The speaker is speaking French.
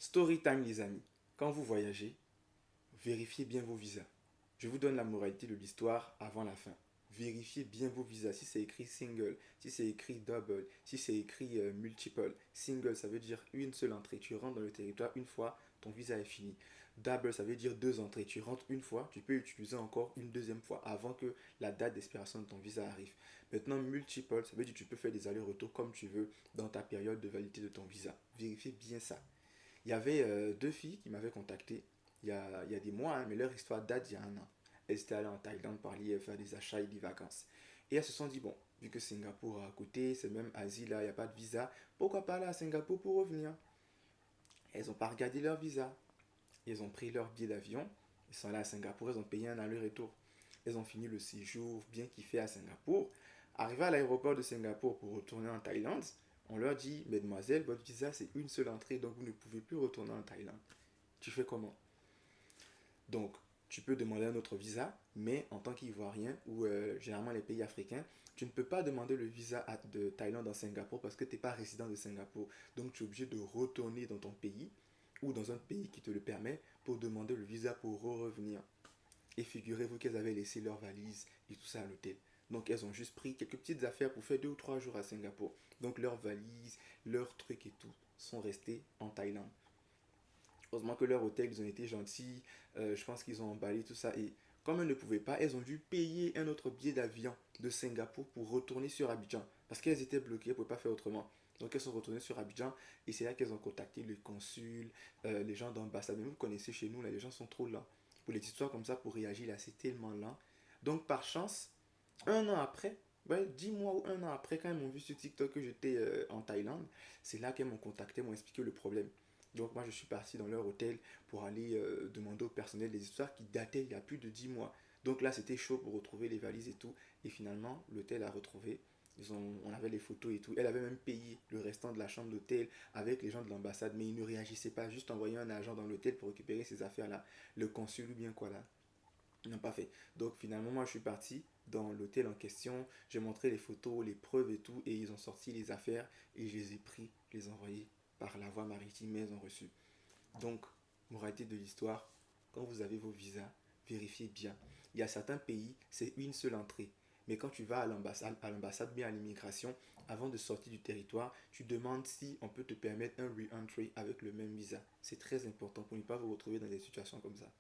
Story time les amis. Quand vous voyagez, vérifiez bien vos visas. Je vous donne la moralité de l'histoire avant la fin. Vérifiez bien vos visas. Si c'est écrit single, si c'est écrit double, si c'est écrit multiple. Single, ça veut dire une seule entrée. Tu rentres dans le territoire une fois, ton visa est fini. Double, ça veut dire deux entrées. Tu rentres une fois, tu peux utiliser encore une deuxième fois avant que la date d'expiration de ton visa arrive. Maintenant, multiple, ça veut dire que tu peux faire des allers-retours comme tu veux dans ta période de validité de ton visa. Vérifiez bien ça. Il y avait deux filles qui m'avaient contacté il y a des mois, hein, mais leur histoire date d'il y a un an. Elles étaient allées en Thaïlande parler, faire des achats et des vacances. Et elles se sont dit, bon, vu que Singapour a à côté, c'est même Asie, là, il n'y a pas de visa, pourquoi pas aller à Singapour pour revenir? Elles n'ont pas regardé leur visa. Ils ont pris leur billet d'avion, ils sont allés à Singapour, ils ont payé un aller-retour. Ils ont fini le séjour bien kiffé à Singapour. Arrivé à l'aéroport de Singapour pour retourner en Thaïlande, on leur dit, mesdemoiselles, votre visa c'est une seule entrée, donc vous ne pouvez plus retourner en Thaïlande. Tu fais comment? Donc, tu peux demander un autre visa, mais en tant qu'Ivoirien ou généralement les pays africains, tu ne peux pas demander le visa de Thaïlande à Singapour parce que tu n'es pas résident de Singapour. Donc, tu es obligé de retourner dans ton pays ou dans un pays qui te le permet pour demander le visa pour revenir. Et figurez-vous qu'elles avaient laissé leurs valises et tout ça à l'hôtel. Donc, elles ont juste pris quelques petites affaires pour faire 2 ou 3 jours à Singapour. Donc, leurs valises, leurs trucs et tout sont restés en Thaïlande. Heureusement que leur hôtel, ils ont été gentils. Je pense qu'ils ont emballé tout ça. Et comme elles ne pouvaient pas, elles ont dû payer un autre billet d'avion de Singapour pour retourner sur Abidjan. Parce qu'elles étaient bloquées, elles ne pouvaient pas faire autrement. Donc elles sont retournées sur Abidjan et c'est là qu'elles ont contacté le consul, les gens d'ambassade. Mais vous connaissez chez nous, là, les gens sont trop lents. Pour les histoires comme ça, pour réagir, là, c'est tellement lent. Donc par chance, un an après, ouais, 10 mois ou un an après, quand elles m'ont vu sur TikTok que j'étais en Thaïlande, c'est là qu'elles m'ont contacté, m'ont expliqué le problème. Donc moi je suis parti dans leur hôtel pour aller demander au personnel des histoires qui dataient il y a plus de 10 mois. Donc là c'était chaud pour retrouver les valises et tout. Et finalement l'hôtel a retrouvé. On avait les photos et tout. Elle avait même payé le restant de la chambre d'hôtel avec les gens de l'ambassade. Mais ils ne réagissaient pas. Juste envoyer un agent dans l'hôtel pour récupérer ces affaires-là. Le consul ou bien quoi là. Ils n'ont pas fait. Donc finalement moi je suis parti dans l'hôtel en question. J'ai montré les photos, les preuves et tout. Et ils ont sorti les affaires. Et je les ai pris, je les ai envoyés par la voie maritime. Mais ils ont reçu. Donc, moralité de l'histoire, quand vous avez vos visas, vérifiez bien. Il y a certains pays, c'est une seule entrée. Mais quand tu vas à l'ambassade, bien à l'immigration, avant de sortir du territoire, tu demandes si on peut te permettre un re-entry avec le même visa. C'est très important pour ne pas vous retrouver dans des situations comme ça.